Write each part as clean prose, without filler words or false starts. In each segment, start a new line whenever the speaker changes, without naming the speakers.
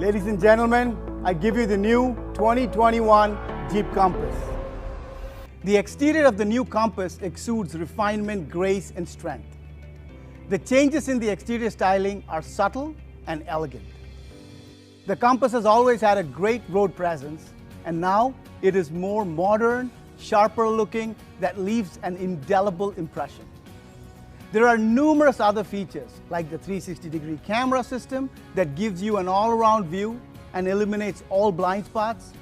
Ladies and gentlemen, I give you the new 2021 Jeep Compass. The exterior of the new Compass exudes refinement, grace, and strength. The changes in the exterior styling are subtle and elegant. The Compass has always had a great road presence, and now it is more modern, sharper looking, that leaves an indelible impression. There are numerous other features like the 360-degree camera system that gives you an all-around view and eliminates all blind spots,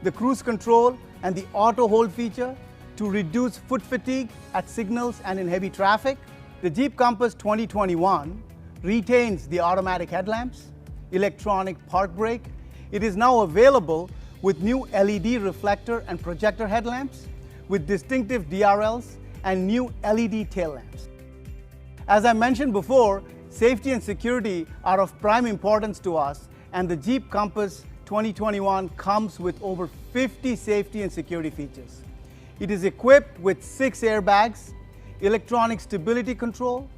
the cruise control and the auto hold feature to reduce foot fatigue at signals and in heavy traffic. The Jeep Compass 2021 retains the automatic headlamps, electronic park brake. It is now available with new LED reflector and projector headlamps with distinctive DRLs and new LED tail lamps. As I mentioned before, safety and security are of prime importance to us, and the Jeep Compass 2021 comes with over 50 safety and security features. It is equipped with 6 airbags, electronic stability control,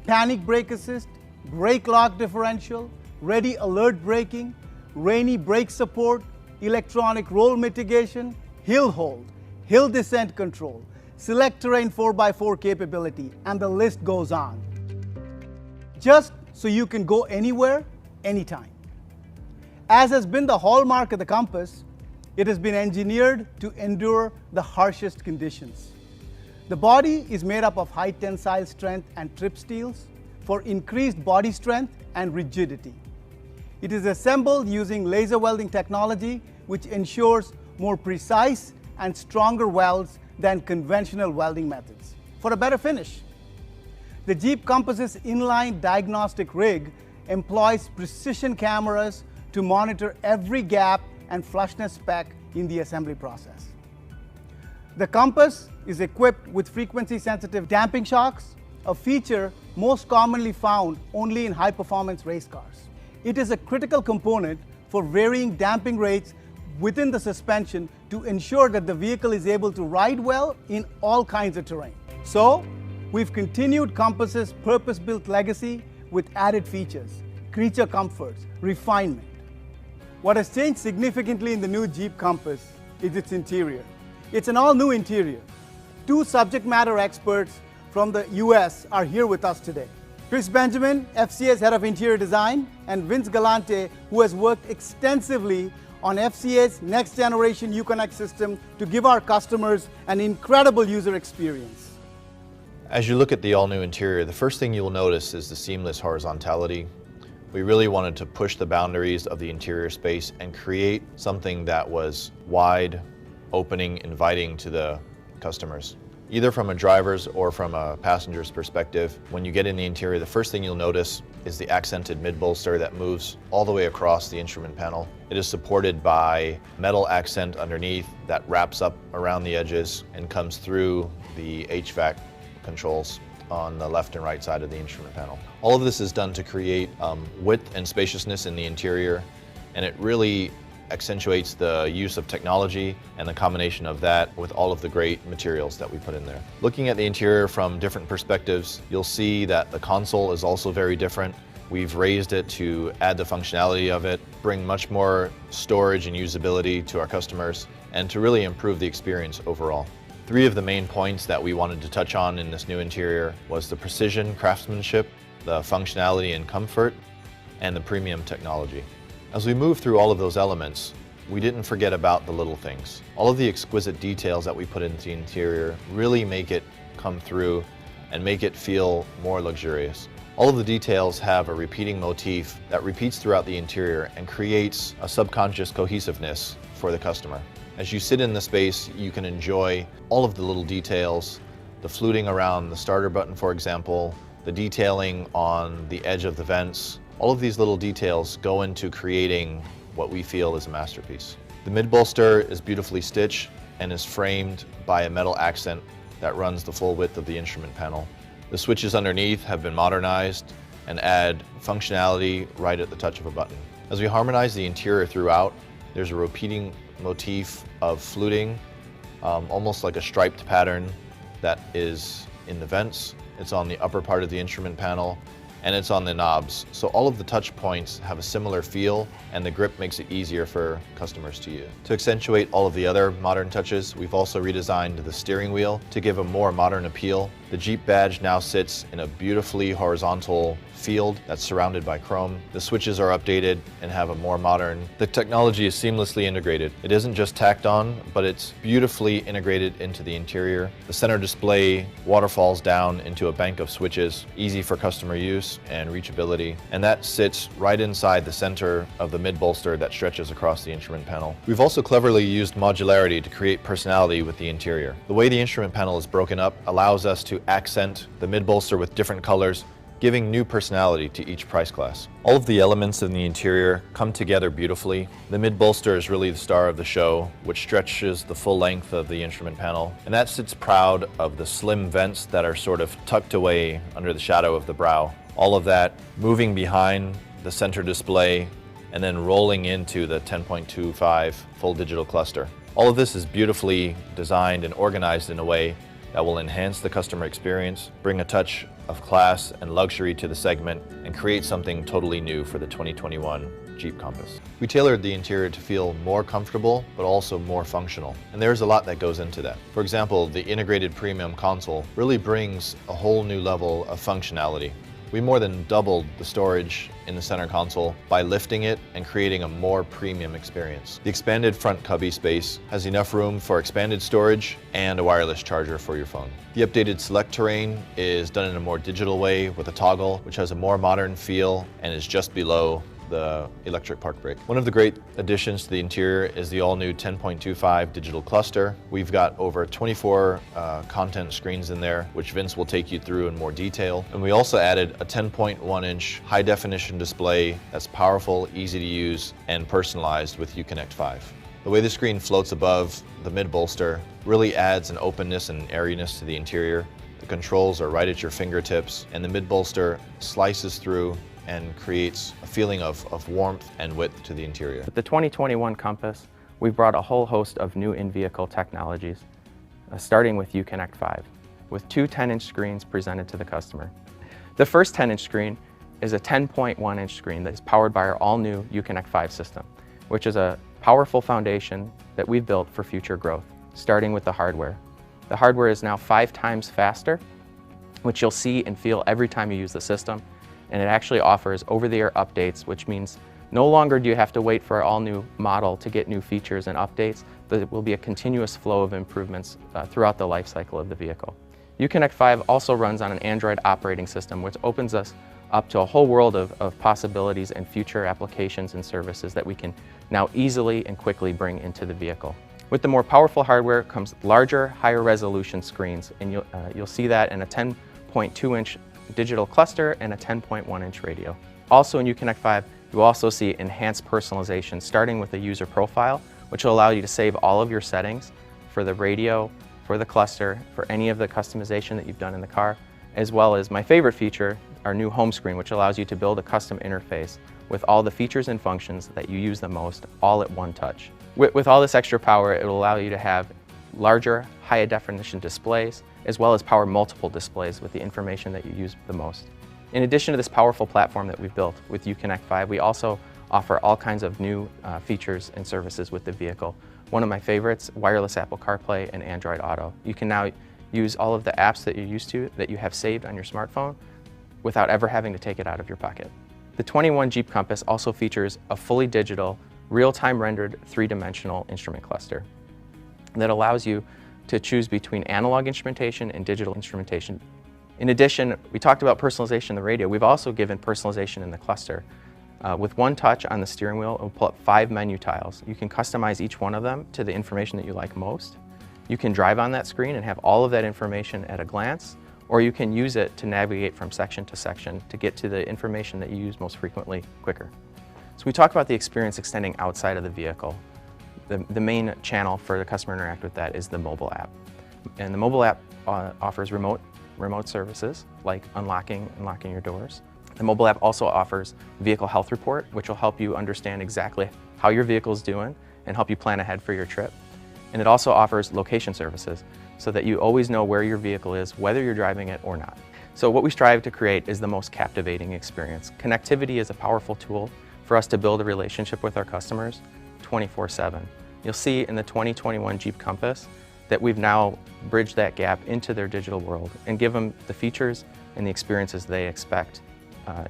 panic brake assist, brake lock differential, ready alert braking, rainy brake support, electronic roll mitigation, hill hold, hill descent control, select terrain 4x4 capability, and the list goes on. Just so you can go anywhere, anytime. As has been the hallmark of the Compass, it has been engineered to endure the harshest conditions. The body is made up of high tensile strength and trip steels for increased body strength and rigidity. It is assembled using laser welding technology, which ensures more precise and stronger welds than conventional welding methods for a better finish. The Jeep Compass's inline diagnostic rig employs precision cameras to monitor every gap and flushness spec in the assembly process. The Compass is equipped with frequency-sensitive damping shocks, a feature most commonly found only in high-performance race cars. It is a critical component for varying damping rates within the suspension to ensure that the vehicle is able to ride well in all kinds of terrain. So, we've continued Compass's purpose-built legacy with added features, creature comforts, refinement. What has changed significantly in the new Jeep Compass is its interior. It's an all-new interior. 2 subject matter experts from the US are here with us today. Chris Benjamin, FCA's Head of Interior Design, and Vince Galante, who has worked extensively on FCA's next generation Uconnect system to give our customers an incredible user experience.
As you look at the all-new interior, the first thing you'll notice is the seamless horizontality. We really wanted to push the boundaries of the interior space and create something that was wide, opening, inviting to the customers. Either from a driver's or from a passenger's perspective, when you get in the interior, the first thing you'll notice is the accented mid-bolster that moves all the way across the instrument panel. It is supported by metal accent underneath that wraps up around the edges and comes through the HVAC controls on the left and right side of the instrument panel. All of this is done to create width and spaciousness in the interior, and it really accentuates the use of technology and the combination of that with all of the great materials that we put in there. Looking at the interior from different perspectives, you'll see that the console is also very different. We've raised it to add the functionality of it, bring much more storage and usability to our customers, and to really improve the experience overall. 3 of the main points that we wanted to touch on in this new interior was the precision craftsmanship, the functionality and comfort, and the premium technology. As we move through all of those elements, we didn't forget about the little things. All of the exquisite details that we put into the interior really make it come through and make it feel more luxurious. All of the details have a repeating motif that repeats throughout the interior and creates a subconscious cohesiveness for the customer. As you sit in the space, you can enjoy all of the little details, the fluting around the starter button, for example, the detailing on the edge of the vents. All of these little details go into creating what we feel is a masterpiece. The mid-bolster is beautifully stitched and is framed by a metal accent that runs the full width of the instrument panel. The switches underneath have been modernized and add functionality right at the touch of a button. As we harmonize the interior throughout, there's a repeating motif of fluting, almost like a striped pattern that is in the vents. It's on the upper part of the instrument panel, and it's on the knobs. So all of the touch points have a similar feel, and the grip makes it easier for customers to use. To accentuate all of the other modern touches, we've also redesigned the steering wheel to give a more modern appeal. The Jeep badge now sits in a beautifully horizontal field that's surrounded by chrome. The switches are updated and have a more modern. The technology is seamlessly integrated. It isn't just tacked on, but it's beautifully integrated into the interior. The center display waterfalls down into a bank of switches, easy for customer use and reachability, and that sits right inside the center of the mid-bolster that stretches across the instrument panel. We've also cleverly used modularity to create personality with the interior. The way the instrument panel is broken up allows us to accent the mid-bolster with different colors, giving new personality to each price class. All of the elements in the interior come together beautifully. The mid-bolster is really the star of the show, which stretches the full length of the instrument panel, and that sits proud of the slim vents that are sort of tucked away under the shadow of the brow. All of that moving behind the center display and then rolling into the 10.25 full digital cluster. All of this is beautifully designed and organized in a way that will enhance the customer experience, bring a touch of class and luxury to the segment, and create something totally new for the 2021 Jeep Compass. We tailored the interior to feel more comfortable, but also more functional. And there's a lot that goes into that. For example, the integrated premium console really brings a whole new level of functionality. We more than doubled the storage in the center console by lifting it and creating a more premium experience. The expanded front cubby space has enough room for expanded storage and a wireless charger for your phone. The updated select terrain is done in a more digital way with a toggle, which has a more modern feel and is just below the electric park brake. One of the great additions to the interior is the all-new 10.25 digital cluster. We've got over 24 content screens in there, which Vince will take you through in more detail. And we also added a 10.1-inch high-definition display that's powerful, easy to use, and personalized with Uconnect 5. The way the screen floats above the mid-bolster really adds an openness and airiness to the interior. The controls are right at your fingertips, and the mid-bolster slices through and creates a feeling of warmth and width to the interior.
With the 2021 Compass, we've brought a whole host of new in-vehicle technologies, starting with Uconnect 5, with two 10-inch screens presented to the customer. The first 10-inch screen is a 10.1-inch screen that is powered by our all-new Uconnect 5 system, which is a powerful foundation that we've built for future growth, starting with the hardware. The hardware is now 5 times faster, which you'll see and feel every time you use the system. And it actually offers over-the-air updates, which means no longer do you have to wait for our all-new model to get new features and updates. There will be a continuous flow of improvements throughout the life cycle of the vehicle. Uconnect 5 also runs on an Android operating system, which opens us up to a whole world of possibilities and future applications and services that we can now easily and quickly bring into the vehicle. With the more powerful hardware comes larger, higher resolution screens, and you'll see that in a 10.2-inch digital cluster and a 10.1-inch radio. Also in Uconnect 5, you will also see enhanced personalization, starting with a user profile, which will allow you to save all of your settings for the radio, for the cluster, for any of the customization that you've done in the car, as well as my favorite feature, our new home screen, which allows you to build a custom interface with all the features and functions that you use the most, all at one touch. With all this extra power, it will allow you to have larger, higher definition displays, as well as power multiple displays with the information that you use the most. In addition to this powerful platform that we've built with Uconnect 5, we also offer all kinds of new features and services with the vehicle. One of my favorites, wireless Apple CarPlay and Android Auto. You can now use all of the apps that you're used to, that you have saved on your smartphone, without ever having to take it out of your pocket. The 21 Jeep Compass also features a fully digital, real-time rendered 3-dimensional instrument cluster that allows you to choose between analog instrumentation and digital instrumentation. In addition, we talked about personalization in the radio. We've also given personalization in the cluster. With one touch on the steering wheel, it will pull up 5 menu tiles. You can customize each one of them to the information that you like most. You can drive on that screen and have all of that information at a glance, or you can use it to navigate from section to section to get to the information that you use most frequently quicker. So we talk about the experience extending outside of the vehicle. The main channel for the customer to interact with that is the mobile app. And the mobile app offers remote services like unlocking your doors. The mobile app also offers Vehicle Health Report, which will help you understand exactly how your vehicle is doing and help you plan ahead for your trip. And it also offers location services so that you always know where your vehicle is, whether you're driving it or not. So what we strive to create is the most captivating experience. Connectivity is a powerful tool for us to build a relationship with our customers 24/7. You'll see in the 2021 Jeep Compass that we've now bridged that gap into their digital world and give them the features and the experiences they expect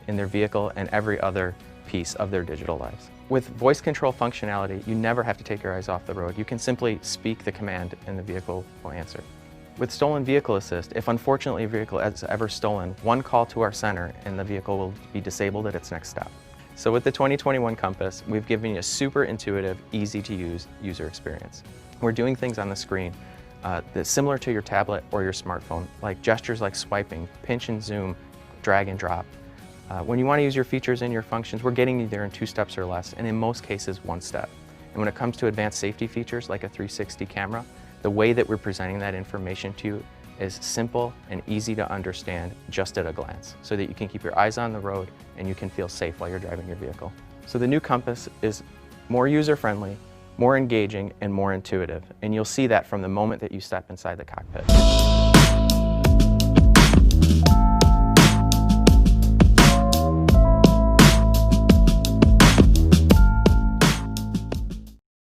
in their vehicle and every other piece of their digital lives. With voice control functionality, you never have to take your eyes off the road. You can simply speak the command and the vehicle will answer. With Stolen Vehicle Assist, if unfortunately a vehicle is ever stolen, one call to our center and the vehicle will be disabled at its next stop. So with the 2021 Compass, we've given you a super intuitive, easy to use user experience. We're doing things on the screen that's similar to your tablet or your smartphone, like gestures like swiping, pinch and zoom, drag and drop. When you want to use your features and your functions, we're getting you there in 2 steps or less, and in most cases 1 step. And when it comes to advanced safety features like a 360 camera, the way that we're presenting that information to you is simple and easy to understand just at a glance, so that you can keep your eyes on the road and you can feel safe while you're driving your vehicle. So the new Compass is more user-friendly, more engaging, and more intuitive, and you'll see that from the moment that you step inside the cockpit.